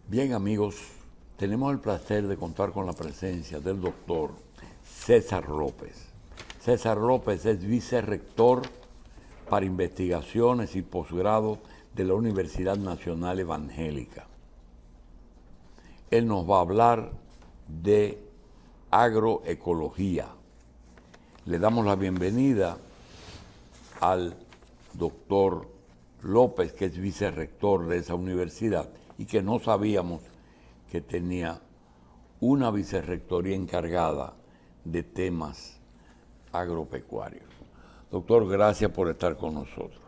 Bien, amigos, tenemos el placer de contar con la presencia del doctor César López. César López es vicerrector para investigaciones y posgrado de la Universidad Nacional Evangélica. Él nos va a hablar de agroecología. Le damos la bienvenida al doctor López, que es vicerrector de esa universidad y que no sabíamos que tenía una vicerrectoría encargada de temas agropecuarios. Doctor, gracias por estar con nosotros.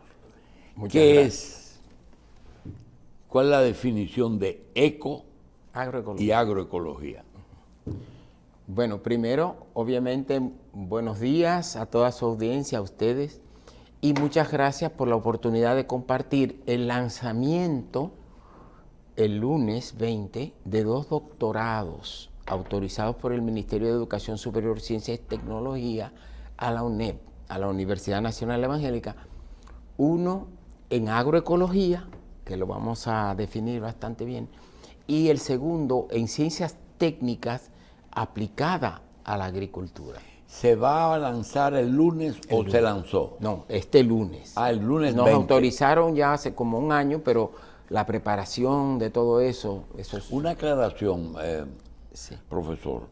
Muchas gracias. ¿Cuál es la definición de Agroecología y agroecología? Bueno, primero, obviamente, buenos días a toda su audiencia, a ustedes, y muchas gracias por la oportunidad de compartir el lanzamiento el lunes 20 de 2 doctorados autorizados por el Ministerio de Educación Superior, Ciencias y Tecnología a la UNED, a la Universidad Nacional Evangélica, uno en agroecología, que lo vamos a definir bastante bien, y el segundo en ciencias técnicas aplicada a la agricultura. ¿Se va a lanzar el lunes o se lanzó? No, este lunes. El lunes Nos 20. autorizaron ya hace como un año, pero la preparación de todo eso es... Una aclaración, Sí. profesor.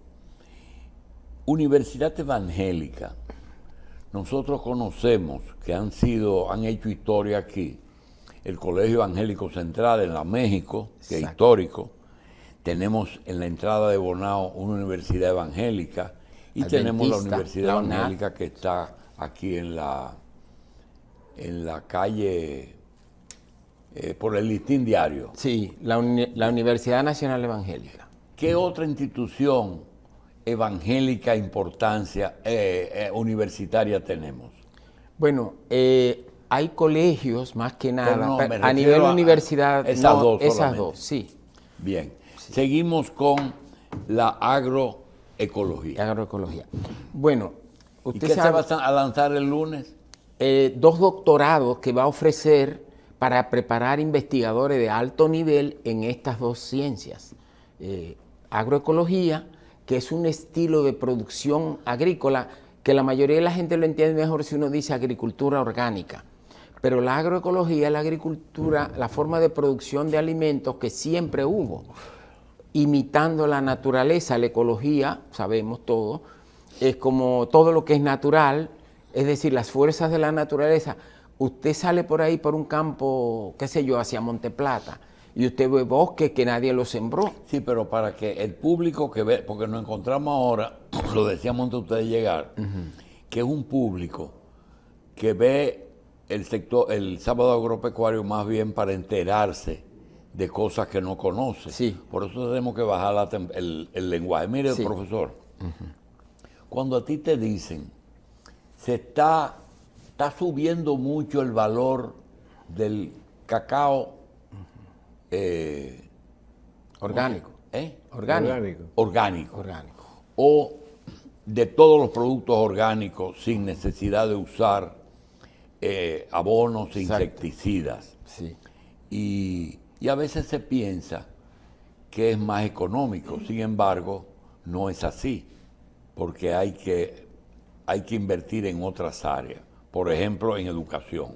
Universidad Evangélica, nosotros conocemos que han hecho historia aquí. El Colegio Evangélico Central en la México, que es Exacto. histórico. Tenemos en la entrada de Bonao una universidad evangélica y tenemos la Adventista, Universidad la UNAD. Evangélica que está aquí en la calle por el Listín Diario. Sí, la Universidad Nacional Evangélica. ¿Qué otra institución evangélica universitaria tenemos? Bueno, hay colegios más que nada, Pero no, me a nivel refiero a universidad, esas dos esas solamente. dos, sí. Bien, seguimos con la agroecología. Agroecología. Bueno, ¿Y usted qué se sabe, va a lanzar el lunes? 2 doctorados que va a ofrecer para preparar investigadores de alto nivel en estas 2 ciencias. Agroecología, que es un estilo de producción agrícola que la mayoría de la gente lo entiende mejor si uno dice agricultura orgánica. Pero la agroecología es la agricultura, la forma de producción de alimentos que siempre hubo, imitando la naturaleza. La ecología, sabemos todo, es como todo lo que es natural, es decir, las fuerzas de la naturaleza. Usted sale por ahí por un campo, qué sé yo, hacia Monteplata, y usted ve bosques que nadie lo sembró. Sí, pero para que el público que ve, porque nos encontramos ahora, lo decíamos antes de ustedes llegar, que es un público que ve el sábado agropecuario más bien para enterarse de cosas que no conoce. Sí. Por eso tenemos que bajar el lenguaje. Mire, Sí. profesor, cuando a ti te dicen, está subiendo mucho el valor del cacao Orgánico. Orgánico. Orgánico. O de todos los productos orgánicos sin necesidad de usar abonos e Exacto. insecticidas. Sí. Y a veces se piensa que es más económico, sin embargo, no es así, porque hay que invertir en otras áreas, por ejemplo, en educación.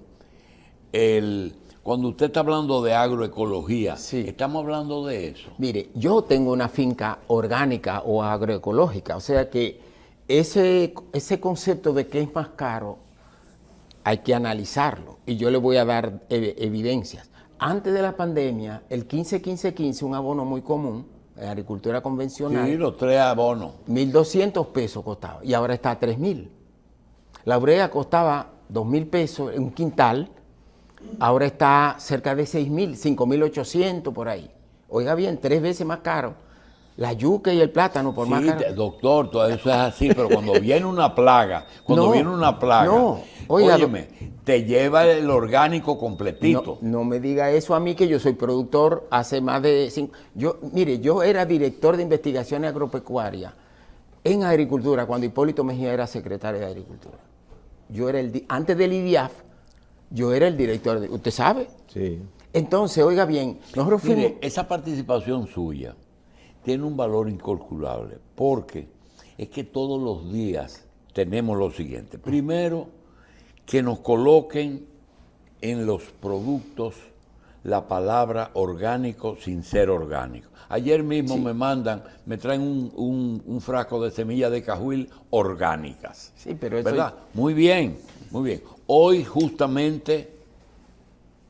Cuando usted está hablando de agroecología, Sí. estamos hablando de eso. Mire, yo tengo una finca orgánica o agroecológica, o sea que ese concepto de que es más caro hay que analizarlo y yo le voy a dar evidencias. Antes de la pandemia, el 15-15-15, un abono muy común en agricultura convencional, Sí, los 3 abonos. 1.200 pesos costaba y ahora está a 3.000. La urea costaba 2.000 pesos en un quintal, ahora está cerca de 6.000, 5.800 por ahí. Oiga bien, 3 veces más caro. La yuca y el plátano por más Sí, caro. doctor, todo eso es así, pero cuando viene una plaga, No, oiga, óyeme, te lleva el orgánico completito. No me diga eso a mí, que yo soy productor hace más de 5... Mire, yo era director de investigaciones agropecuarias en agricultura cuando Hipólito Mejía era secretario de Agricultura. Yo era antes del IDIAF, yo era el director. ¿Usted sabe? Sí. Entonces, oiga bien, nosotros fuimos... Mire, esa participación suya tiene un valor incalculable, porque es que todos los días tenemos lo siguiente. Primero, que nos coloquen en los productos la palabra orgánico sin ser orgánico. Ayer mismo Sí. me traen un frasco de semillas de cajuil orgánicas. Sí, pero eso... ¿Verdad? Muy bien, muy bien. Hoy justamente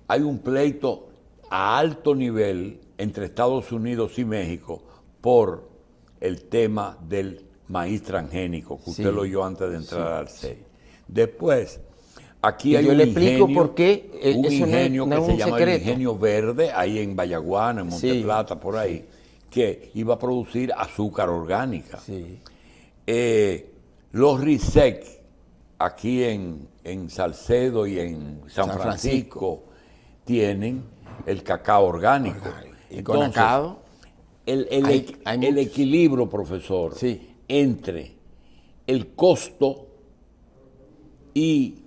hay un pleito a alto nivel entre Estados Unidos y México por el tema del maíz transgénico, que usted Sí. lo oyó antes de entrar Sí, al CEI. Después, aquí Y hay yo un le explico ingenio, por qué, un eso no es- ingenio no que es se un llama el secreto. Ingenio Verde, ahí en Bayaguana, en Sí. Monteplata, por ahí, que iba a producir azúcar orgánica. Sí. Los RISEC, aquí en Salcedo y en San San Francisco, tienen el cacao orgánico. Y con Conacao, el hay muchos. equilibrio, profesor, Sí. entre el costo y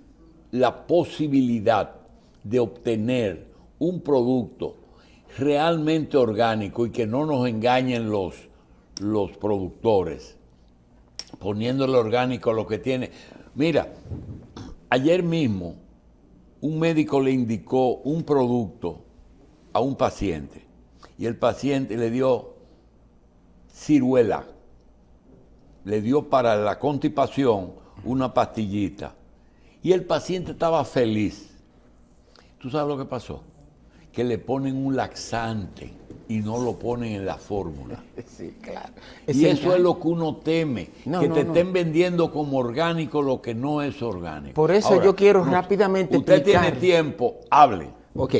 la posibilidad de obtener un producto realmente orgánico y que no nos engañen los productores, poniéndole orgánico a lo que tiene. Mira, ayer mismo un médico le indicó un producto a un paciente y el paciente le dio ciruela, le dio para la constipación una pastillita y el paciente estaba feliz. ¿Tú sabes lo que pasó? Que le ponen un laxante y no lo ponen en la fórmula. Sí, claro. Y eso es lo que uno teme, No, que no, te no. estén vendiendo como orgánico lo que no es orgánico. Por eso yo quiero rápidamente Usted explicar. tiene tiempo, hable. Ok.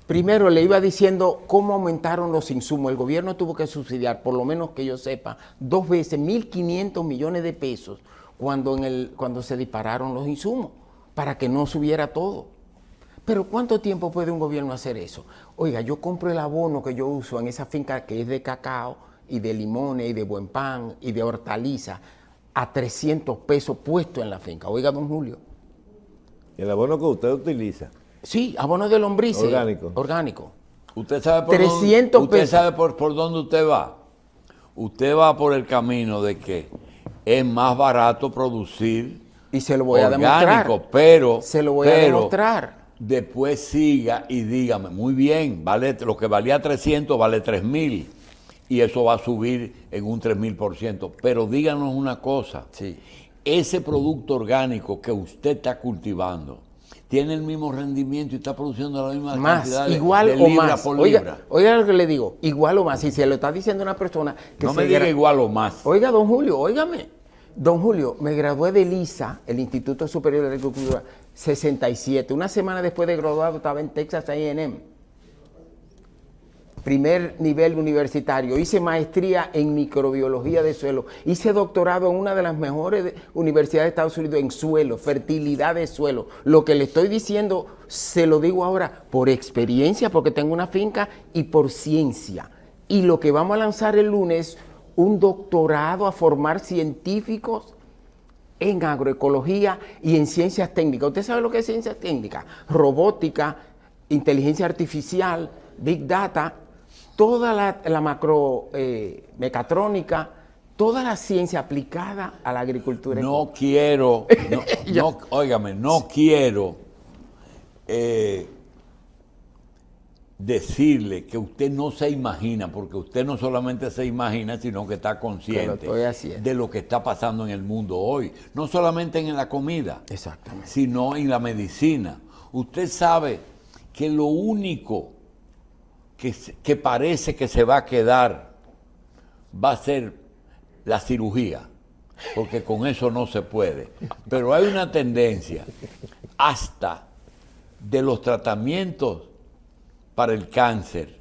Primero le iba diciendo cómo aumentaron los insumos. El gobierno tuvo que subsidiar, por lo menos que yo sepa, 2 veces 1.500 millones de pesos cuando se dispararon los insumos, para que no subiera todo. Pero ¿cuánto tiempo puede un gobierno hacer eso? Oiga, yo compro el abono que yo uso en esa finca que es de cacao y de limones y de buen pan y de hortaliza a 300 pesos puesto en la finca. Oiga, don Julio. El abono que usted utiliza. Sí, abono de lombrices. Orgánico. Orgánico. Usted sabe por 300 dónde, usted pesos. sabe por dónde usted va. Usted va por el camino de que es más barato producir Y se lo voy orgánico, a demostrar. pero Se lo voy a demostrar. Después siga y dígame, muy bien, vale lo que valía 300 vale 3.000 y eso va a subir en un 3.000%. Pero díganos una cosa, Sí. ese producto orgánico que usted está cultivando tiene el mismo rendimiento y está produciendo la misma Más, cantidad de igual o libra más. por Oiga, libra. oiga lo que le digo, igual o más. Si se lo está diciendo una persona que No se me diga gra- igual o más. Oiga, don Julio, óigame. Don Julio, me gradué de LISA, el Instituto Superior de Agricultura, 67. Una semana después de graduado estaba en Texas A&M. Primer nivel universitario. Hice maestría en microbiología de suelo. Hice doctorado en una de las mejores universidades de Estados Unidos en suelo, fertilidad de suelo. Lo que le estoy diciendo, se lo digo ahora por experiencia, porque tengo una finca, y por ciencia. Y lo que vamos a lanzar el lunes, un doctorado a formar científicos en agroecología y en ciencias técnicas. ¿Usted sabe lo que es ciencias técnicas? Robótica, inteligencia artificial, big data, toda la macro mecatrónica, toda la ciencia aplicada a la agricultura. No quiero, óigame, no quiero decirle que usted no se imagina, porque usted no solamente se imagina, sino que está consciente estoy haciendo. de lo que está pasando en el mundo hoy. No solamente en la comida, Exactamente. sino en la medicina. Usted sabe que lo único que parece que se va a quedar va a ser la cirugía, porque con eso no se puede. Pero hay una tendencia hasta de los tratamientos para el cáncer,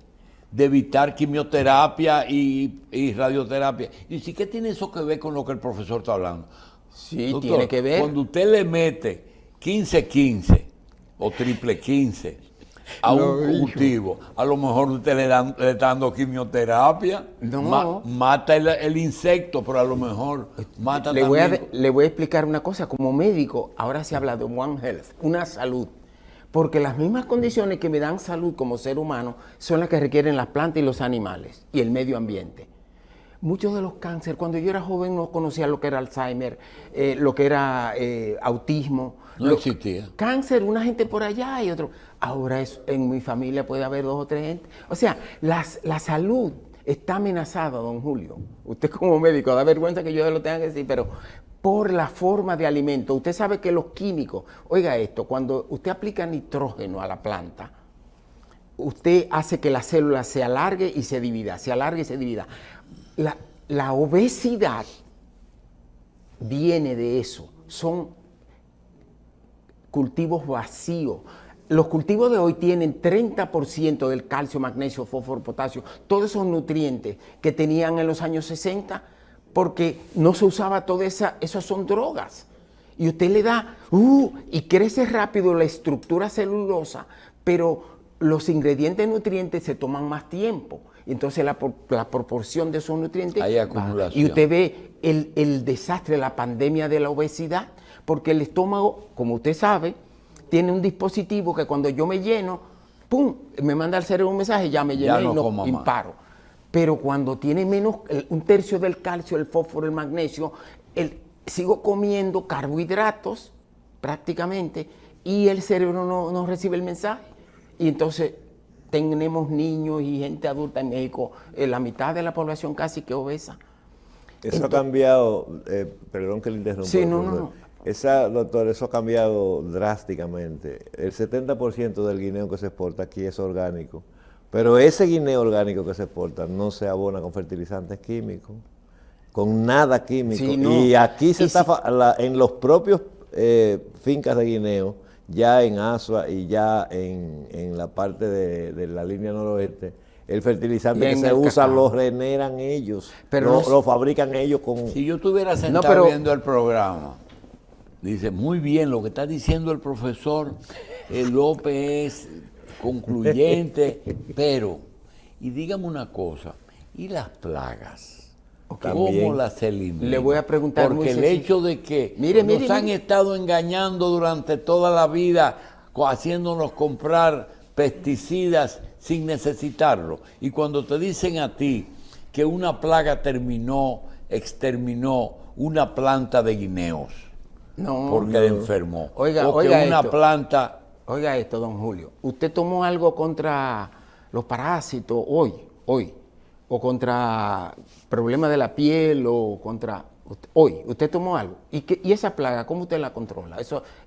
de evitar quimioterapia y radioterapia. Y sí, ¿qué tiene eso que ver con lo que el profesor está hablando? Sí, Doctor, tiene que ver. Cuando usted le mete 15-15 o triple 15 a un cultivo, a lo mejor usted le está dando quimioterapia, No. mata el insecto, pero a lo mejor mata también. Le voy a explicar una cosa. Como médico, ahora se habla de One Health, una salud. Porque las mismas condiciones que me dan salud como ser humano son las que requieren las plantas y los animales y el medio ambiente. Muchos de los cánceres, cuando yo era joven no conocía lo que era Alzheimer, lo que era autismo. No existía. Cáncer, una gente por allá y otro. Ahora en mi familia puede haber 2 o 3 gente. O sea, la salud está amenazada, don Julio. Usted como médico, da vergüenza que yo lo tenga que decir, pero por la forma de alimento. Usted sabe que los químicos, oiga esto, cuando usted aplica nitrógeno a la planta, usted hace que la célula se alargue y se divida, se alargue y se divida. La obesidad viene de eso, son cultivos vacíos. Los cultivos de hoy tienen 30% del calcio, magnesio, fósforo, potasio, todos esos nutrientes que tenían en los años 60, porque no se usaba toda esas son drogas. Y usted le da, y crece rápido la estructura celulosa, pero los ingredientes nutrientes se toman más tiempo. Entonces la proporción de esos nutrientes hay acumulación. Y usted ve el desastre, la pandemia de la obesidad, porque el estómago, como usted sabe, tiene un dispositivo que cuando yo me lleno, ¡pum!, me manda al cerebro un mensaje, ya me llené y paro. Pero cuando tiene menos, 1/3 del calcio, el fósforo, el magnesio, sigo comiendo carbohidratos prácticamente y el cerebro no recibe el mensaje. Y entonces tenemos niños y gente adulta en México, la mitad de la población casi que obesa. Eso ha cambiado, perdón que le interrumpa. Sí, no. Doctor, eso ha cambiado drásticamente. El 70% del guineo que se exporta aquí es orgánico, pero ese guineo orgánico que se exporta no se abona con fertilizantes químicos, con nada químico. Sí, no. Y aquí en los propios fincas de guineo, ya en Asua y ya en la parte de la línea noroeste, el fertilizante que se usa lo generan ellos, pero lo fabrican ellos con... Si yo estuviera sentado viendo el programa, dice, muy bien, lo que está diciendo el profesor López es concluyente, pero, y dígame una cosa, ¿y las plagas? ¿Cómo las eliminan? Le voy a preguntar. Porque el hecho de que nos han estado engañando durante toda la vida, haciéndonos comprar pesticidas sin necesitarlo, y cuando te dicen a ti que una plaga exterminó una planta de guineos, porque enfermó, oiga una esto. planta... Oiga esto, don Julio, ¿usted tomó algo contra los parásitos hoy? O contra problemas de la piel, o contra... Hoy, ¿usted tomó algo? ¿Y esa plaga, cómo usted la controla?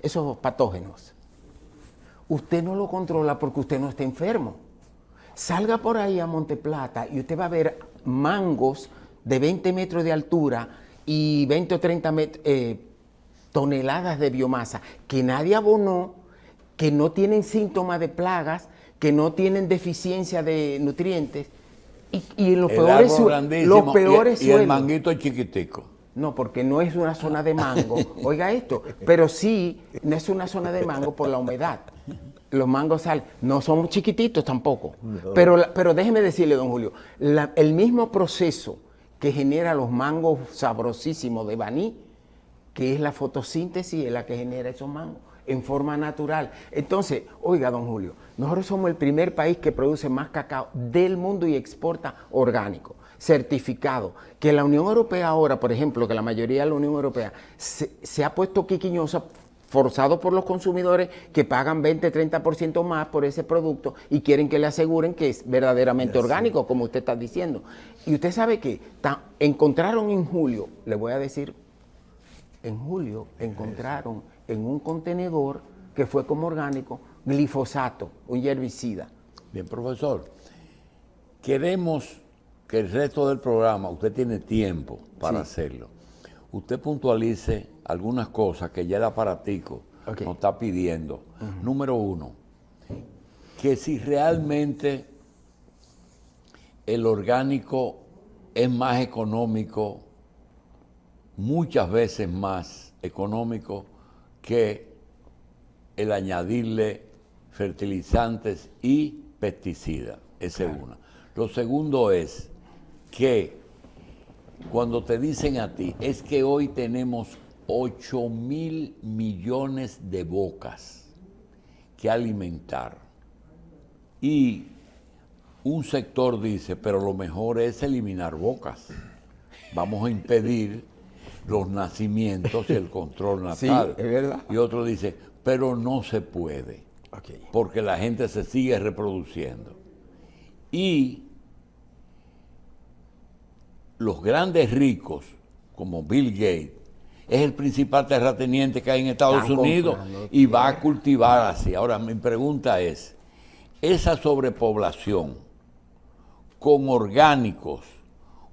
Esos patógenos. Usted no lo controla porque usted no está enfermo. Salga por ahí a Monteplata y usted va a ver mangos de 20 metros de altura y 20 o 30 toneladas de biomasa que nadie abonó, que no tienen síntomas de plagas, que no tienen deficiencia de nutrientes. Y los peores suelos. Y el manguito es chiquitico. No, porque no es una zona de mango. Oiga esto, pero sí, no es una zona de mango por la humedad. Los mangos no son chiquititos tampoco. No. Pero déjeme decirle, don Julio, el mismo proceso que genera los mangos sabrosísimos de Baní, que es la fotosíntesis, es la que genera esos mangos en forma natural. Entonces, oiga, don Julio, nosotros somos el primer país que produce más cacao del mundo y exporta orgánico, certificado. Que la Unión Europea ahora, por ejemplo, que la mayoría de la Unión Europea se ha puesto quiquiñosa, forzado por los consumidores que pagan 20-30% más por ese producto y quieren que le aseguren que es verdaderamente orgánico, como usted está diciendo. Y usted sabe que encontraron en julio, le voy a decir, en julio encontraron en un contenedor que fue como orgánico, glifosato, un herbicida. Bien, profesor, queremos que el resto del programa, usted tiene tiempo para hacerlo, usted puntualice algunas cosas que ya el aparatico nos está pidiendo. Número 1, que si realmente el orgánico es más económico, muchas veces más económico que el añadirle fertilizantes y pesticidas. Esa es una. Lo segundo es que cuando te dicen a ti, es que hoy tenemos 8.000 millones de bocas que alimentar. Y un sector dice, pero lo mejor es eliminar bocas. Vamos a impedir los nacimientos y el control natal. Sí, es verdad. Y otro dice, pero no se puede, porque la gente se sigue reproduciendo. Y los grandes ricos, como Bill Gates, es el principal terrateniente que hay en Estados Unidos y va a cultivar así. Ahora, mi pregunta es, esa sobrepoblación con orgánicos,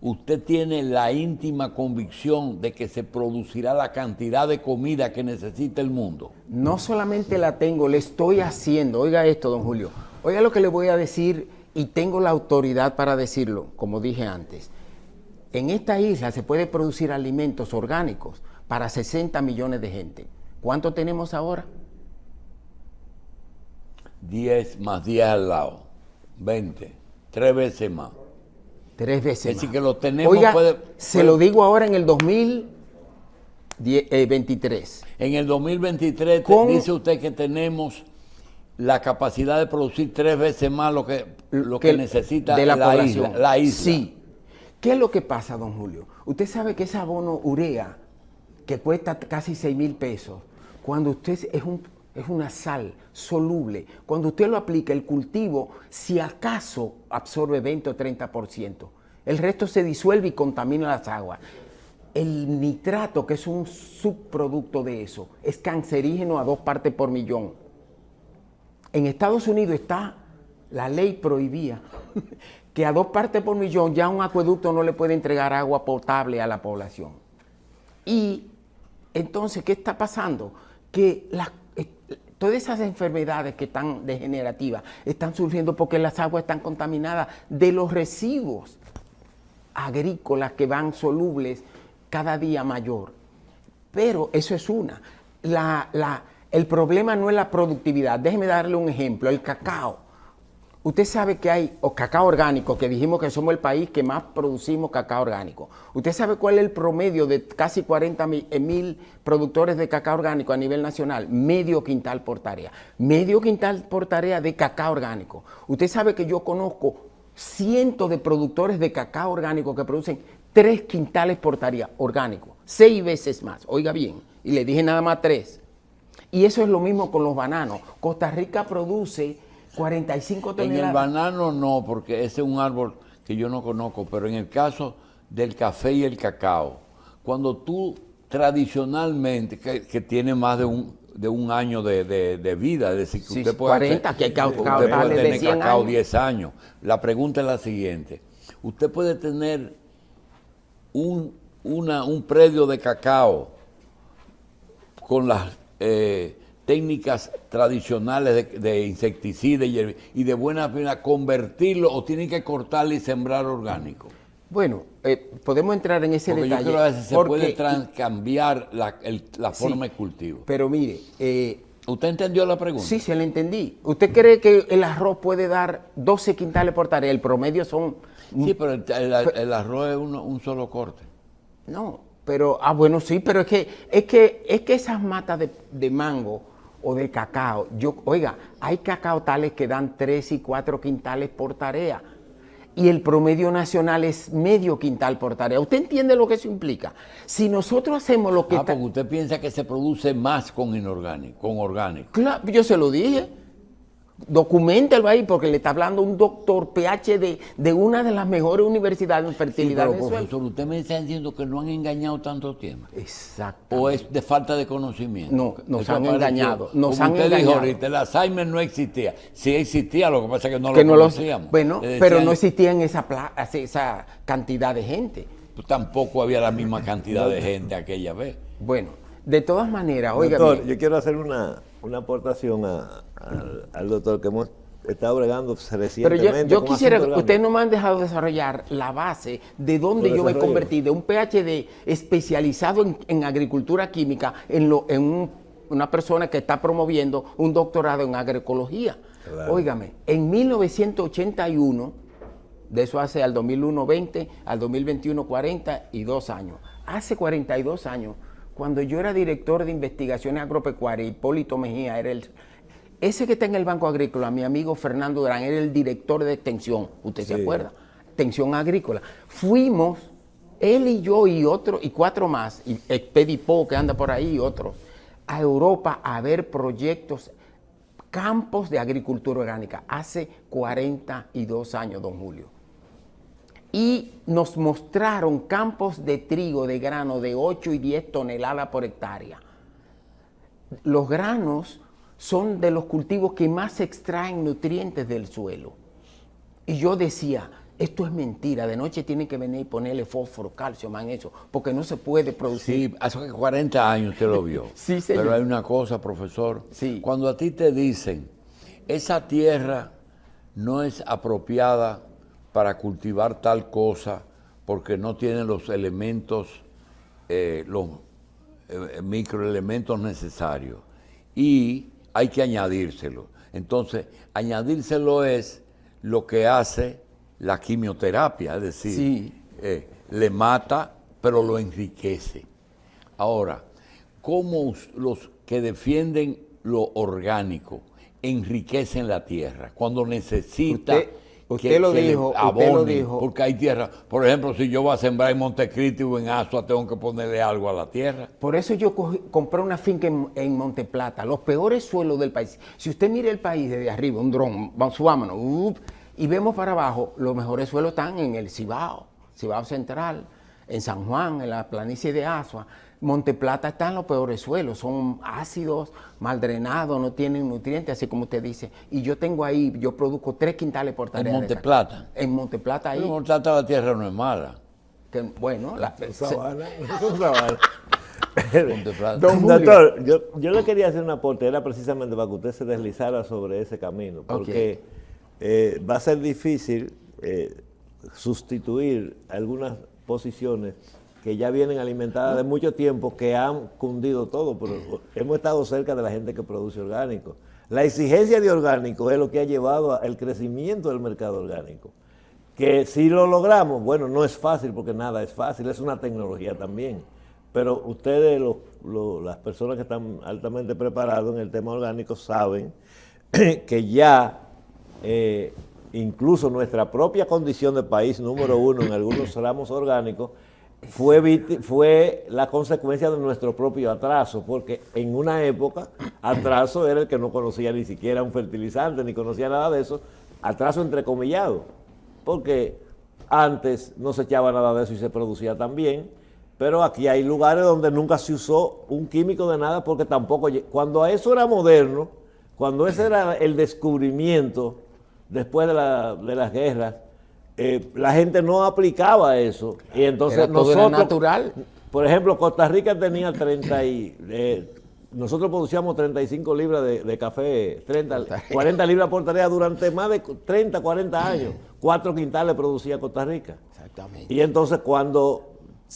¿usted tiene la íntima convicción de que se producirá la cantidad de comida que necesita el mundo? No solamente la tengo, le estoy haciendo. Oiga esto, don Julio. Oiga lo que le voy a decir y tengo la autoridad para decirlo, como dije antes. En esta isla se puede producir alimentos orgánicos para 60 millones de gente. ¿Cuánto tenemos ahora? 10 más 10 al lado, 20, 3 veces más. 3 veces Es más. decir, que lo tenemos. Oiga, se lo digo ahora en el 2023. En el 2023 dice usted que tenemos la capacidad de producir 3 veces más lo que necesita de la población. La isla. Sí. ¿Qué es lo que pasa, don Julio? Usted sabe que ese abono urea, que cuesta casi 6,000 pesos, cuando usted es una sal soluble, cuando usted lo aplica, el cultivo, si acaso absorbe 20 o 30%, el resto se disuelve y contamina las aguas. El nitrato, que es un subproducto de eso, es cancerígeno a 2 partes por millón. En Estados Unidos la ley prohibía que a 2 partes por millón ya un acueducto no le puede entregar agua potable a la población. Y entonces, ¿qué está pasando? Que todas esas enfermedades que están degenerativas están surgiendo porque las aguas están contaminadas de los residuos agrícolas que van solubles cada día mayor. Pero eso es una. El problema no es la productividad. Déjeme darle un ejemplo. El cacao. Usted sabe que hay cacao orgánico, que dijimos que somos el país que más producimos cacao orgánico. ¿Usted sabe cuál es el promedio de casi 40,000 productores de cacao orgánico a nivel nacional? Medio quintal por tarea. Medio quintal por tarea de cacao orgánico. Usted sabe que yo conozco cientos de productores de cacao orgánico que producen 3 quintales por tarea orgánico. 6 veces más. Oiga bien. Y le dije nada más 3. Y eso es lo mismo con los bananos. Costa Rica produce 45 toneladas. En el banano no, porque ese es un árbol que yo no conozco, pero en el caso del café y el cacao, cuando tú tradicionalmente, que tiene más de un año de vida, es decir, que usted puede 40, que hay cacao usted puede de tener 100 cacao años. 10 años. La pregunta es la siguiente, usted puede tener un predio de cacao con las técnicas tradicionales de insecticida y de buena pena, convertirlo o tienen que cortarlo y sembrar orgánico. Bueno, podemos entrar en ese Porque detalle. yo creo que se puede cambiar la forma de cultivo. Pero mire, ¿Usted entendió la pregunta? sí, se la entendí. ¿Usted cree que el arroz puede dar 12 quintales por tarea? El promedio son... Sí, pero el arroz es un solo corte. No, pero, bueno, sí, pero es que esas matas de mango o de cacao, oiga, hay cacao tales que dan 3 y 4 quintales por tarea y el promedio nacional es medio quintal por tarea. ¿Usted entiende lo que eso implica? Si nosotros hacemos lo que... Porque usted piensa que se produce más con orgánico. Claro, yo se lo dije. Documéntelo ahí porque le está hablando un doctor PhD de una de las mejores universidades en Sí, fertilidad pero del suelo. profesor, usted me está diciendo que no han engañado tanto tiempo. Exacto. ¿O es de falta de conocimiento? No, nos Eso han apareció. engañado, Como usted dijo ahorita, el Alzheimer no existía. Sí existía, lo que pasa es que no lo conocíamos. Bueno, Le decían, pero no existía en esa cantidad de gente. pues tampoco había la misma cantidad de gente aquella vez. Bueno, de todas maneras, oiga Doctor, bien. yo quiero hacer una aportación al doctor que hemos estado bregando Pero recientemente. yo con quisiera, asuntos ustedes orgánicos. no me han dejado desarrollar la base de dónde Lo yo me desarrollo. convertí, de un PhD especializado en agricultura química, una persona que está promoviendo un doctorado en agroecología. Claro. Óigame, en 1981, de eso hace al 2001 20, al 2021 42 años. Hace 42 años, cuando yo era director de investigaciones agropecuarias, Hipólito Mejía era ese que está en el Banco Agrícola, mi amigo Fernando Durán, era el director de extensión, ¿usted se acuerda? Extensión agrícola. Fuimos, él y yo y otro, y 4 más, y Expedipo que anda por ahí, y otros, a Europa a ver proyectos, campos de agricultura orgánica, hace 42 años, don Julio. Y nos mostraron campos de trigo, de grano, de 8 y 10 toneladas por hectárea. Los granos son de los cultivos que más extraen nutrientes del suelo. Y yo decía, esto es mentira, de noche tienen que venir y ponerle fósforo, calcio, magnesio, porque no se puede producir. Sí, hace 40 años usted lo vio. Sí, señor. Pero hay una cosa, profesor. Sí. Cuando a ti te dicen, esa tierra no es apropiada para cultivar tal cosa porque no tiene los elementos, microelementos necesarios y hay que añadírselo. Entonces, añadírselo es lo que hace la quimioterapia, es decir, Sí. Le mata, pero lo enriquece. Ahora, ¿cómo los que defienden lo orgánico enriquecen la tierra cuando necesita Usted lo dijo, usted lo dijo. porque hay tierra? Por ejemplo, si yo voy a sembrar en Montecristi o en Asua, tengo que ponerle algo a la tierra. Por eso yo compré una finca en Monteplata, los peores suelos del país. Si usted mira el país desde arriba, un dron, subámonos, y vemos para abajo, los mejores suelos están en el Cibao Central, en San Juan, en la planicie de Asua. Monteplata está en los peores suelos, son ácidos, mal drenados, no tienen nutrientes, así como usted dice. Y yo tengo ahí, yo produzco 3 quintales por tarea. ¿En Monteplata? En Monteplata ahí. En Monteplata la tierra no es mala. Que, bueno, Sabana. Don Julio. Doctor, yo le quería hacer una aporte, era precisamente para que usted se deslizara sobre ese camino, porque va a ser difícil sustituir algunas posiciones que ya vienen alimentadas de mucho tiempo, que han cundido todo, pero hemos estado cerca de la gente que produce orgánico. La exigencia de orgánico es lo que ha llevado al crecimiento del mercado orgánico. Que si lo logramos, bueno, no es fácil porque nada es fácil, es una tecnología también. Pero ustedes, las personas que están altamente preparados en el tema orgánico, saben que ya incluso nuestra propia condición de país número 1 en algunos ramos orgánicos fue la consecuencia de nuestro propio atraso, porque en una época atraso era el que no conocía ni siquiera un fertilizante, ni conocía nada de eso, atraso entrecomillado, porque antes no se echaba nada de eso y se producía también, pero aquí hay lugares donde nunca se usó un químico de nada, porque tampoco, cuando eso era moderno, cuando ese era el descubrimiento después de las guerras, la gente no aplicaba eso. Y entonces todo era natural. Por ejemplo, Costa Rica tenía nosotros producíamos 35 libras de café, 40 libras por tarea durante más de 30, 40 años. 4 quintales producía Costa Rica. Exactamente. Y entonces cuando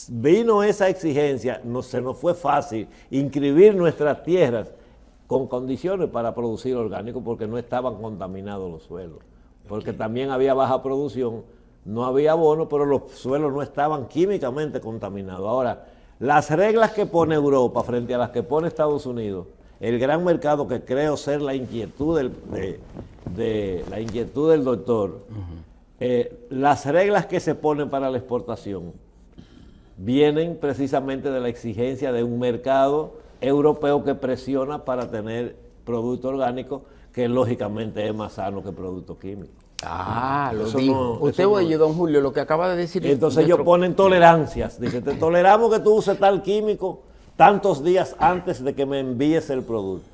vino esa exigencia, se nos fue fácil inscribir nuestras tierras con condiciones para producir orgánico porque no estaban contaminados los suelos. Porque también había baja producción, no había abono, pero los suelos no estaban químicamente contaminados. Ahora, las reglas que pone Europa frente a las que pone Estados Unidos, el gran mercado que creo ser la inquietud del doctor, las reglas que se ponen para la exportación vienen precisamente de la exigencia de un mercado europeo que presiona para tener producto orgánico, que lógicamente es más sano que producto químico. Lo Eso dijo. no, Usted eso oye, no. don Julio, lo que acaba de decir. Entonces ellos ponen tolerancias. Dice, te toleramos que tú uses tal químico tantos días antes de que me envíes el producto.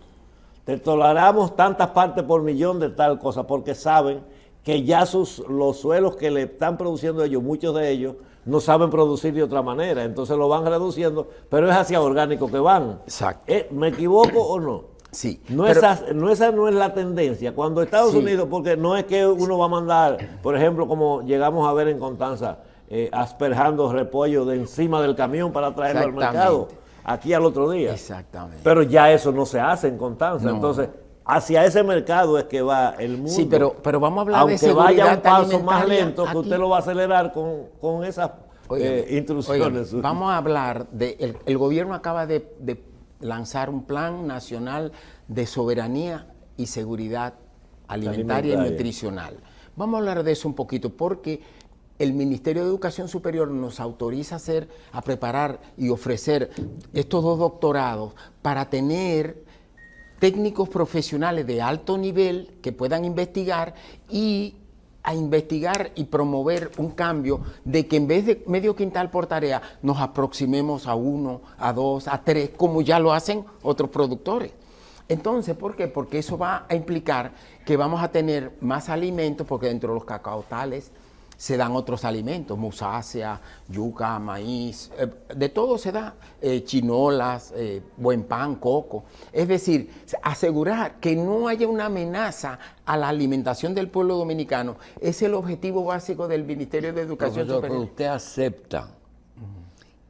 Te toleramos tantas partes por millón de tal cosa, porque saben que ya los suelos que le están produciendo ellos, muchos de ellos, no saben producir de otra manera. Entonces lo van reduciendo, pero es hacia orgánico que van. Exacto. ¿Me equivoco o no? Sí. Esa no es la tendencia. Cuando Estados Unidos, porque no es que uno va a mandar, por ejemplo, como llegamos a ver en Constanza, asperjando repollo de encima del camión para traerlo al mercado, aquí al otro día. Exactamente. Pero ya eso no se hace en Constanza. No. Entonces, hacia ese mercado es que va el mundo. Sí, pero vamos a hablar de aunque vaya un paso más alimentaria lento, que aquí. usted lo va a acelerar con esas instrucciones. Óigame, vamos a hablar de... El gobierno acaba de lanzar un plan nacional de soberanía y seguridad alimentaria y nutricional. Vamos a hablar de eso un poquito porque el Ministerio de Educación Superior nos autoriza a preparar y ofrecer estos 2 doctorados para tener técnicos profesionales de alto nivel que puedan investigar y promover un cambio de que en vez de medio quintal por tarea nos aproximemos a 1, a 2, a 3, como ya lo hacen otros productores. Entonces, ¿por qué? Porque eso va a implicar que vamos a tener más alimentos, porque dentro de los cacaotales se dan otros alimentos, musácea, yuca, maíz, de todo se da, chinolas, buen pan, coco. Es decir, asegurar que no haya una amenaza a la alimentación del pueblo dominicano es el objetivo básico del Ministerio de Educación Profesor, Superior. pero usted acepta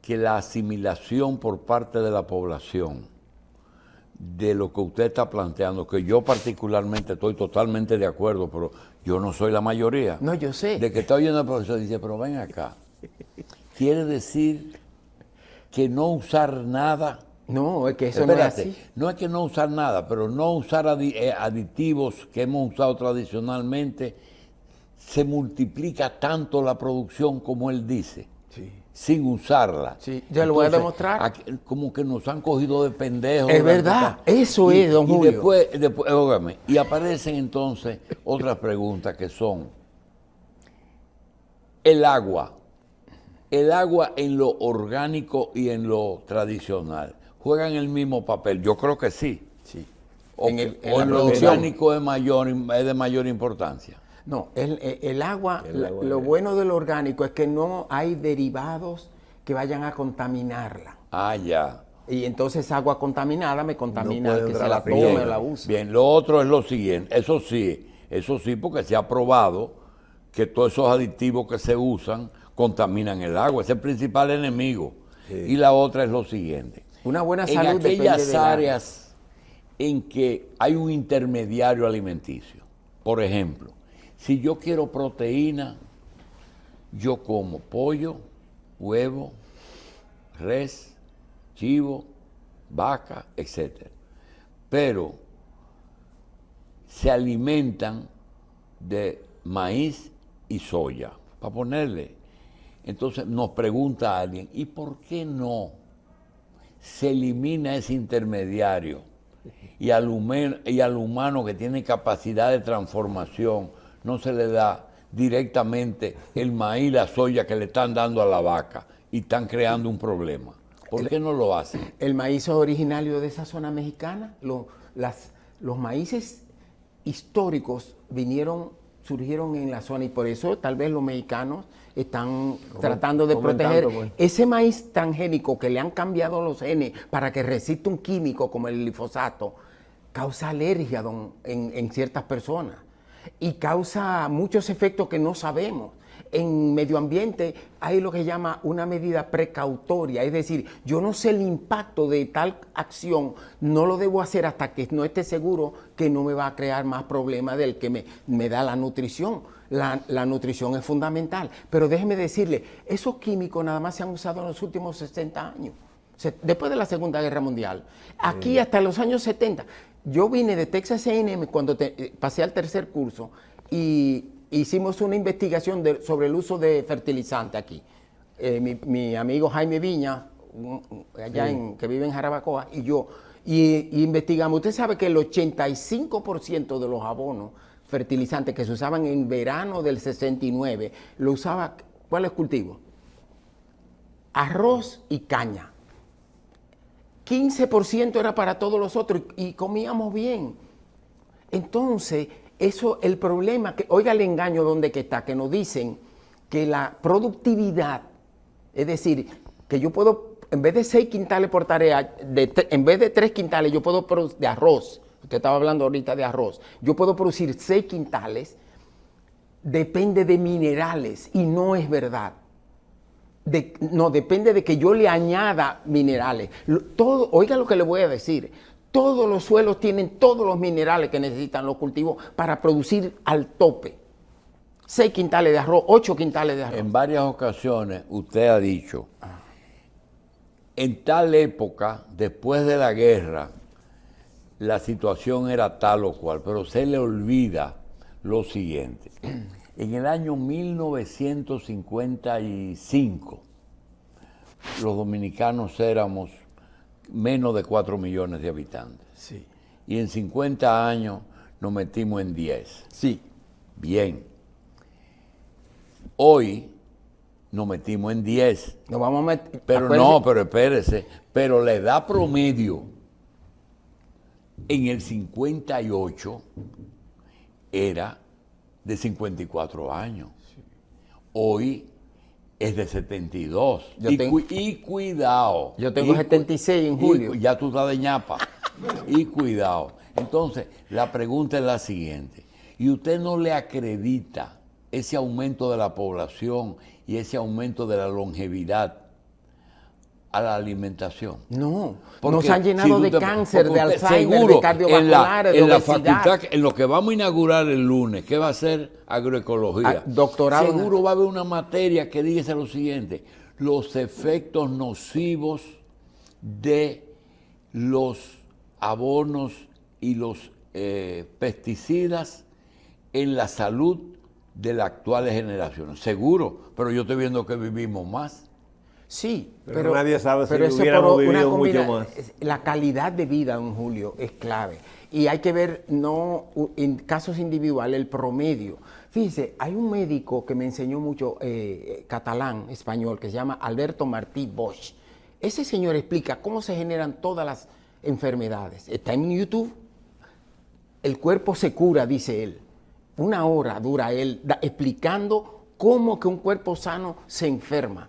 que la asimilación por parte de la población de lo que usted está planteando, que yo particularmente estoy totalmente de acuerdo, pero yo no soy la mayoría. No, yo sé. De que está oyendo el profesor y dice, pero ven acá, quiere decir que no usar nada. No, es que eso Espérate, no es así. no es que no usar nada, pero no usar aditivos que hemos usado tradicionalmente, se multiplica tanto la producción como él dice. Sí. Sin usarla. Sí, yo lo voy a demostrar. Aquí, como que nos han cogido de pendejos. Es verdad, eso es, don Julio. Después, óigame, y aparecen entonces otras preguntas que son el agua. El agua en lo orgánico y en lo tradicional, ¿juegan el mismo papel? Yo creo que sí. Sí. O En lo orgánico es de mayor importancia. No, el agua, lo bueno del orgánico es que no hay derivados que vayan a contaminarla. Ah, ya. Y entonces agua contaminada me contamina No al puede que se entrar la la tome piel. o la use. Bien, lo otro es lo siguiente, eso sí, porque se ha probado que todos esos aditivos que se usan contaminan el agua, es el principal enemigo. Sí. Y la otra es lo siguiente. Una buena En salud depende aquellas del agua. áreas en que hay un intermediario alimenticio, por ejemplo, si yo quiero proteína, yo como pollo, huevo, res, chivo, vaca, etc. Pero se alimentan de maíz y soya, para ponerle. Entonces nos pregunta alguien, ¿y por qué no se elimina ese intermediario y al humano que tiene capacidad de transformación no se le da directamente el maíz, la soya que le están dando a la vaca y están creando un problema? ¿Por qué no lo hacen? El maíz es originario de esa zona mexicana. Los maíces históricos surgieron en la zona y por eso tal vez los mexicanos están tratando de proteger pues. ese maíz transgénico que le han cambiado los genes para que resista un químico como el glifosato. Causa alergia en ciertas personas y causa muchos efectos que no sabemos. En medio ambiente hay lo que se llama una medida precautoria, es decir, yo no sé el impacto de tal acción, no lo debo hacer hasta que no esté seguro que no me va a crear más problemas del que me da la nutrición. La nutrición es fundamental, pero déjeme decirle, esos químicos nada más se han usado en los últimos 60 años, después de la Segunda Guerra Mundial. Aquí hasta los años 70, yo vine de Texas A&M cuando pasé al tercer curso y hicimos una investigación sobre el uso de fertilizante aquí. Mi amigo Jaime Viña, allá que vive en Jarabacoa, y yo, y investigamos. Usted sabe que el 85% de los abonos fertilizantes que se usaban en verano del 69, lo usaba, ¿cuáles cultivos? Arroz y caña. 15% era para todos los otros y comíamos bien. Entonces, el problema, oiga el engaño donde que está, que nos dicen que la productividad, es decir, que yo puedo, en vez de 6 quintales por tarea, en vez de 3 quintales, yo puedo producir de arroz, usted estaba hablando ahorita de arroz, yo puedo producir 6 quintales, depende de minerales y no es verdad. No, depende de que yo le añada minerales. Oiga lo que le voy a decir. Todos los suelos tienen todos los minerales que necesitan los cultivos para producir al tope. 6 quintales de arroz, 8 quintales de arroz. En varias ocasiones usted ha dicho, en tal época, después de la guerra, la situación era tal o cual, pero se le olvida lo siguiente. En el año 1955, los dominicanos éramos menos de 4 millones de habitantes. Sí. Y en 50 años nos metimos en 10. Sí. Bien. Hoy nos metimos en 10. Nos vamos a meter. Pero no, pero espérese. Pero la edad promedio en el 58 era de 54 años. Hoy es de 72. Y cuidado. Yo tengo 76 en julio. Ya tú estás de ñapa. Y cuidado. Entonces, la pregunta es la siguiente. ¿Y usted no le acredita ese aumento de la población y ese aumento de la longevidad a la alimentación? No, Porque nos han llenado si de usted- cáncer, porque de usted Alzheimer, seguro, de cardiovasculares, de en la obesidad. facultad, en lo que vamos a inaugurar el lunes, que va a ser agroecología, doctorado en- seguro va a haber una materia que dice lo siguiente: los efectos nocivos de los abonos y los pesticidas en la salud de las actuales generaciones. Seguro, pero yo estoy viendo que vivimos más. Sí, Pero nadie sabe si eso hubiéramos por una vivido mucho combina- más. La calidad de vida, don Julio, es clave. Y hay que ver, no en casos individuales, el promedio. Fíjese, hay un médico que me enseñó mucho catalán, español, que se llama Alberto Martí Bosch. Ese señor explica cómo se generan todas las enfermedades. Está en YouTube. El cuerpo se cura, dice él. 1 hora dura él explicando cómo que un cuerpo sano se enferma.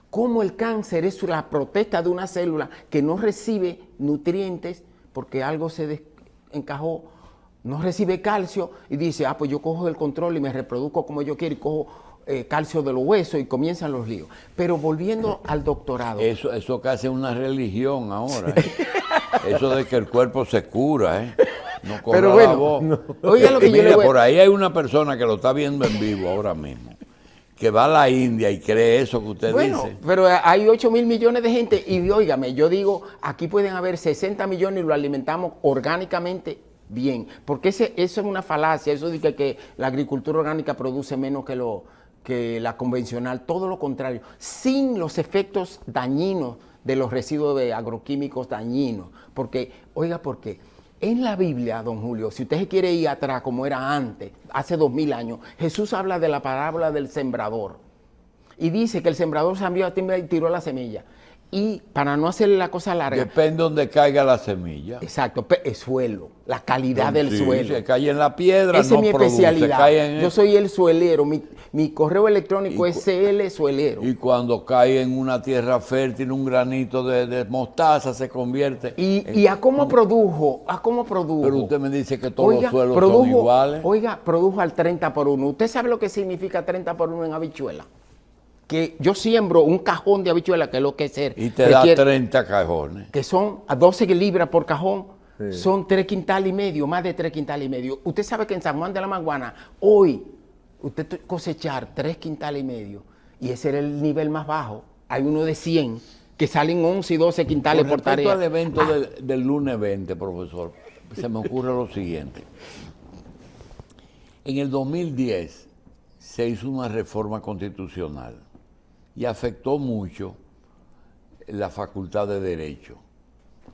Cómo el cáncer es la protesta de una célula que no recibe nutrientes porque algo se encajó, no recibe calcio y dice, pues yo cojo el control y me reproduzco como yo quiero y cojo calcio de los huesos y comienzan los líos. Pero volviendo al doctorado. Eso casi es una religión ahora. Eso de que el cuerpo se cura, ¿eh? No corra Pero la bueno, voz. oiga lo que yo Mira, le voy a- por ahí hay una persona que lo está viendo en vivo ahora mismo, que va a la India y cree eso que usted Bueno, dice. pero hay 8.000 millones de gente y óigame, yo digo, aquí pueden haber 60 millones y lo alimentamos orgánicamente bien, porque eso es una falacia, eso de que la agricultura orgánica produce menos que la convencional, todo lo contrario, sin los efectos dañinos de los residuos de agroquímicos dañinos, porque, oiga, ¿por qué? En la Biblia, don Julio, si usted se quiere ir atrás como era antes, hace 2000 años, Jesús habla de la parábola del sembrador. Y dice que el sembrador salió a tierra y tiró la semilla. Y para no hacerle la cosa larga. Depende donde caiga la semilla. Exacto, el suelo, la calidad del Sí, suelo. se cae en la piedra, Esa no es mi produce, especialidad. cae en Yo soy el suelero. Mi correo electrónico es CL Suelero. Y cuando cae en una tierra fértil, un granito de mostaza se convierte. ¿Y a cómo produjo? Pero usted me dice que todos los suelos son iguales. Oiga, produjo al 30 por 1. ¿Usted sabe lo que significa 30 por 1 en habichuela? Que yo siembro un cajón de habichuela, que es lo que es ser. Y te da 30 cajones. Que son a 12 libras por cajón, son 3 quintales y medio, más de 3 quintales y medio. Usted sabe que en San Juan de la Maguana, hoy, usted cosechar 3 quintales y medio, y ese era el nivel más bajo. Hay uno de 100, que salen 11 y 12 quintales por Respecto tarea. al evento del lunes 20, profesor, se me ocurre lo siguiente. En el 2010 se hizo una reforma constitucional y afectó mucho la facultad de Derecho,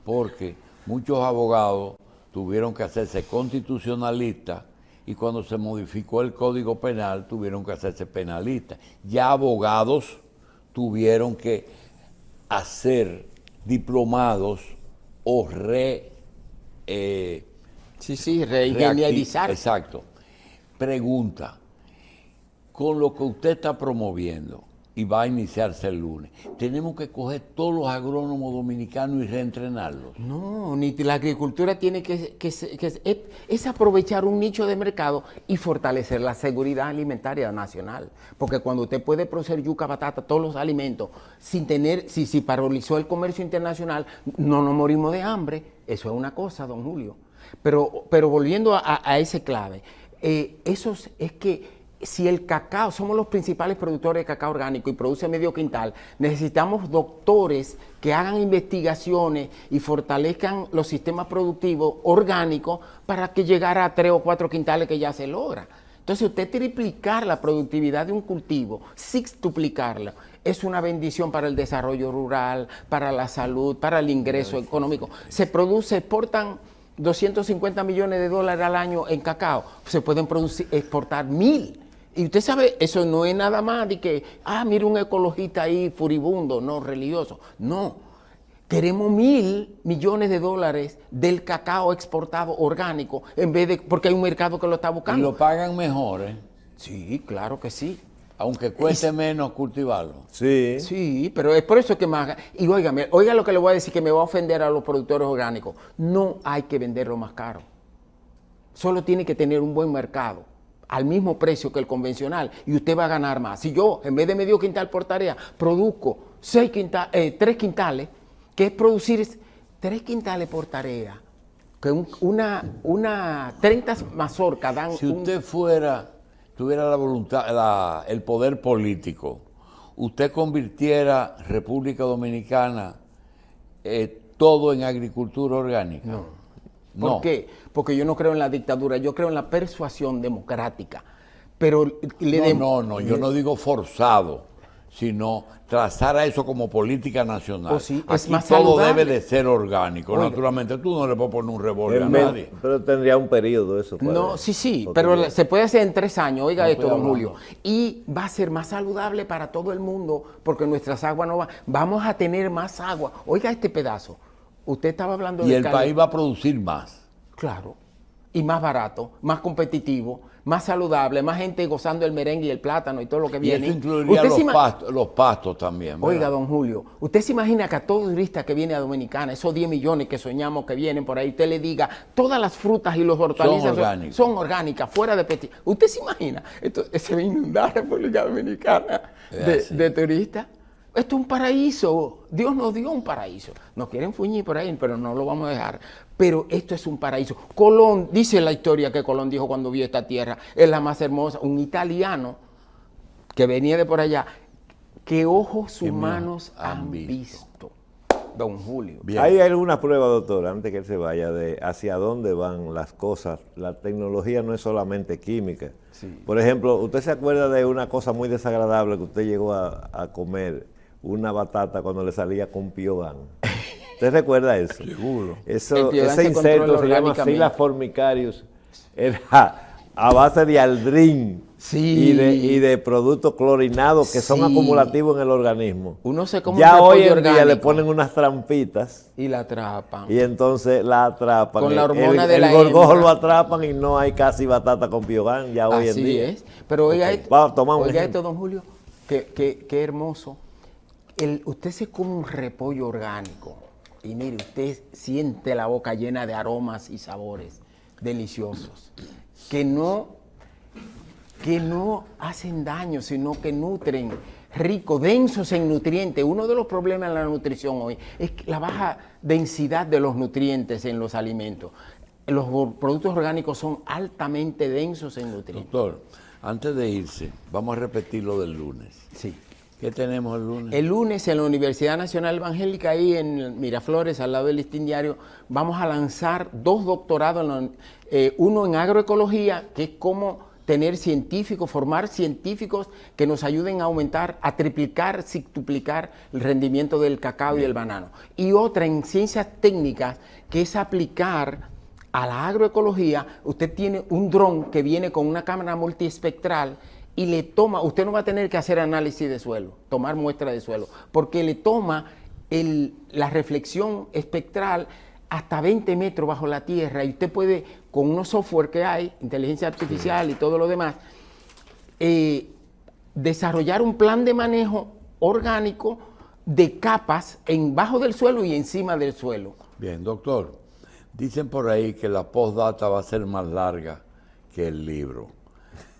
porque muchos abogados tuvieron que hacerse constitucionalistas y cuando se modificó el Código Penal tuvieron que hacerse penalistas. Ya abogados tuvieron que hacer diplomados o reingenierizar. Exacto. Pregunta, con lo que usted está promoviendo y va a iniciarse el lunes, ¿tenemos que coger todos los agrónomos dominicanos y reentrenarlos? No, ni la agricultura tiene es aprovechar un nicho de mercado y fortalecer la seguridad alimentaria nacional. Porque cuando usted puede producir yuca, batata, todos los alimentos, sin tener, si paralizó el comercio internacional, no nos morimos de hambre. Eso es una cosa, don Julio. Pero volviendo a ese clave, es que si el cacao, somos los principales productores de cacao orgánico y produce medio quintal, necesitamos doctores que hagan investigaciones y fortalezcan los sistemas productivos orgánicos para que llegara a 3 o 4 quintales que ya se logra. Entonces, usted triplicar la productividad de un cultivo, sextuplicarla, es una bendición para el desarrollo rural, para la salud, para el ingreso económico. Se exportan 250 millones de dólares al año en cacao, se pueden exportar 1.000. Y usted sabe, eso no es nada más de que, mira un ecologista ahí furibundo, no religioso. No, queremos 1.000 millones de dólares del cacao exportado orgánico, en vez de, porque hay un mercado que lo está Y buscando. lo pagan mejor, ¿eh? Sí, claro que sí. Aunque cueste menos cultivarlo. Sí. Sí, pero es por eso que más... Y óigame, oiga lo que le voy a decir que me va a ofender a los productores orgánicos. No hay que venderlo más caro. Solo tiene que tener un buen mercado, al mismo precio que el convencional, y usted va a ganar más. Si yo, en vez de medio quintal por tarea, produzco 3 quintales, que es producir 3 quintales por tarea, que una 30 mazorcas dan... Si usted tuviera la voluntad, el poder político, usted convirtiera República Dominicana todo en agricultura orgánica. No. ¿Por qué? Porque yo no creo en la dictadura, yo creo en la persuasión democrática. Pero yo no digo forzado, sino trazar a eso como política nacional. Oh, sí, es Aquí más todo saludable. debe de ser orgánico. Oiga. Naturalmente, tú no le puedes poner un revólver a nadie. Pero tendría un periodo eso. No, sí, porque pero ya- se puede hacer en 3 años, oiga No esto, estoy don Julio. hablando. Y va a ser más saludable para todo el mundo, porque nuestras aguas no van. Vamos a tener más agua. Oiga este pedazo. Usted estaba hablando Y de el país va a producir más. Claro. Y más barato, más competitivo, más saludable, más gente gozando el merengue y el plátano y todo lo que Y viene. eso incluiría los pastos también. ¿verdad? Oiga, don Julio, ¿usted se imagina que a todo turista que viene a Dominicana, esos 10 millones que soñamos que vienen por ahí, usted le diga, todas las frutas y los hortalizas son orgánicas, fuera de petit? ¿Usted se imagina? Esto se va a inundar la República Dominicana de turistas. Esto es un paraíso. Dios nos dio un paraíso. Nos quieren fuñir por ahí, pero no lo vamos a dejar. Pero esto es un paraíso. Colón, dice la historia que Colón dijo cuando vio esta tierra, es la más hermosa. Un italiano que venía de por allá, que ojos humanos han visto. Don Julio. Bien. ¿Hay alguna prueba, doctor, antes que él se vaya, de hacia dónde van las cosas? La tecnología no es solamente química. Sí. Por ejemplo, ¿usted se acuerda de una cosa muy desagradable que usted llegó a comer? Una batata cuando le salía con piogán. ¿Usted recuerda eso? Seguro. Eso, El ese piogán se controla insecto se llama orgánicamente. Scylla formicarius. Era a base de aldrin Sí. y de productos clorinados que son Sí. acumulativos en el organismo. Uno se come Ya un hoy repollo en día le orgánico ponen unas trampitas y la atrapan. y entonces la atrapan. Con la hormona de el la gorgojo hembra. lo atrapan y no hay casi batata con piogán ya hoy en Así día. es. Pero oiga, Ok, vamos a tomar un oiga ejemplo. esto, don Julio, qué hermoso. Usted se come un repollo orgánico y mire, usted siente la boca llena de aromas y sabores deliciosos que no hacen daño, sino que nutren, ricos, densos en nutrientes. Uno de los problemas en la nutrición hoy es la baja densidad de los nutrientes en los alimentos. Los productos orgánicos son altamente densos en nutrientes. Doctor, antes de irse, vamos a repetir lo del lunes. Sí. ¿Qué tenemos el lunes? El lunes en la Universidad Nacional Evangélica, ahí en Miraflores, al lado del Listín Diario, vamos a lanzar 2 doctorados, uno en agroecología, que es cómo tener científicos, formar científicos que nos ayuden a aumentar, a triplicar, sextuplicar el rendimiento del cacao y el banano. Y otra en ciencias técnicas, que es aplicar a la agroecología. Usted tiene un dron que viene con una cámara multiespectral y le toma, usted no va a tener que hacer análisis de suelo, tomar muestra de suelo, porque le toma la reflexión espectral hasta 20 metros bajo la tierra y usted puede, con unos software que hay, inteligencia artificial y todo lo demás, desarrollar un plan de manejo orgánico de capas bajo del suelo y encima del suelo. Bien, doctor. Dicen por ahí que la postdata va a ser más larga que el libro.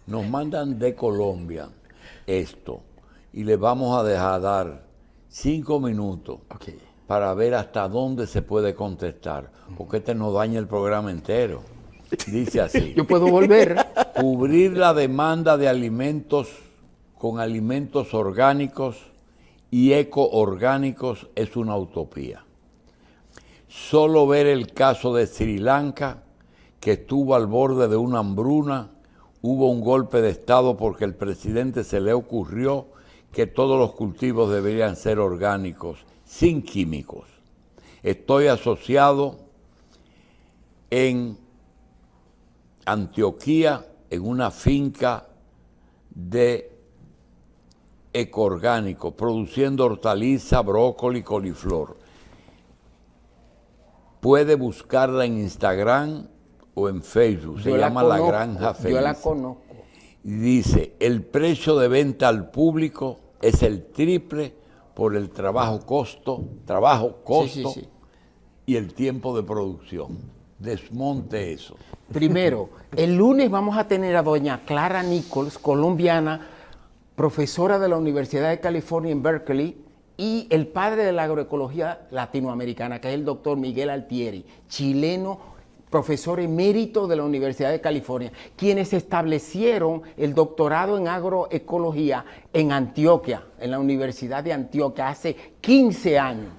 Nos mandan de Colombia esto y le vamos a dejar dar 5 minutos para ver hasta dónde se puede contestar, porque este nos daña el programa entero. Dice así. Yo puedo volver. Cubrir la demanda de alimentos con alimentos orgánicos y ecoorgánicos es una utopía. Solo ver el caso de Sri Lanka, que estuvo al borde de una hambruna, hubo un golpe de Estado porque el presidente se le ocurrió que todos los cultivos deberían ser orgánicos, sin químicos. Estoy asociado en Antioquía, en una finca de ecoorgánico, produciendo hortaliza, brócoli, coliflor. Puede buscarla en Instagram o en Facebook, se llama La Granja Feliz. Yo la conozco. Y dice, el precio de venta al público es el triple por el trabajo-costo Sí, sí, sí. y el tiempo de producción. Desmonte eso. Primero, el lunes vamos a tener a doña Clara Nichols, colombiana, profesora de la Universidad de California en Berkeley, y el padre de la agroecología latinoamericana, que es el doctor Miguel Altieri, chileno, profesor emérito de la Universidad de California, quienes establecieron el doctorado en agroecología en Antioquia, en la Universidad de Antioquia, hace 15 años.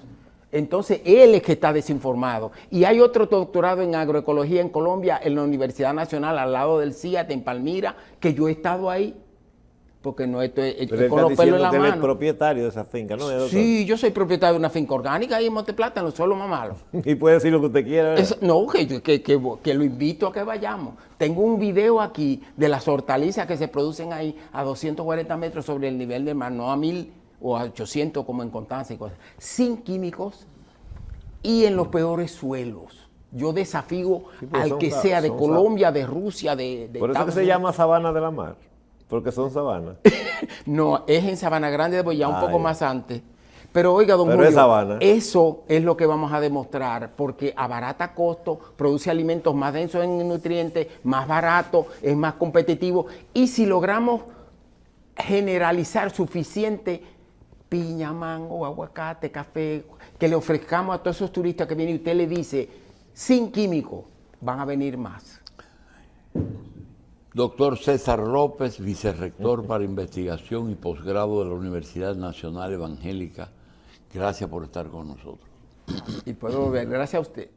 Entonces, él es que está desinformado. Y hay otro doctorado en agroecología en Colombia, en la Universidad Nacional, al lado del CIAT, en Palmira, que yo he estado ahí, porque no estoy Pero con los pelos en la él es mano. propietario de esa finca, ¿no? Sí, yo soy propietario de una finca orgánica ahí en Monteplata, en los suelos más malos. Y puede decir lo que usted quiera, ¿verdad? No, que lo invito a que vayamos. Tengo un video aquí de las hortalizas que se producen ahí a 240 metros sobre el nivel del mar, no a 1000 o a 800 como en Constanza y cosas, sin químicos y en los peores suelos. Yo desafío al que sea de Colombia, de Rusia, de Por eso Estados que se Unidos. llama sabana de la mar, porque son sabanas. No, es en Sabana Grande, pues ya un poco ya. más antes. Pero oiga, don Pero Julio, es sabana. eso es lo que vamos a demostrar, porque abarata costo, produce alimentos más densos en nutrientes, más barato, es más competitivo. Y si logramos generalizar suficiente piña, mango, aguacate, café, que le ofrezcamos a todos esos turistas que vienen y usted le dice, sin químico, van a venir más. Doctor César López, vicerrector para investigación y posgrado de la Universidad Nacional Evangélica, gracias por estar con nosotros. Y puedo volver, gracias a usted.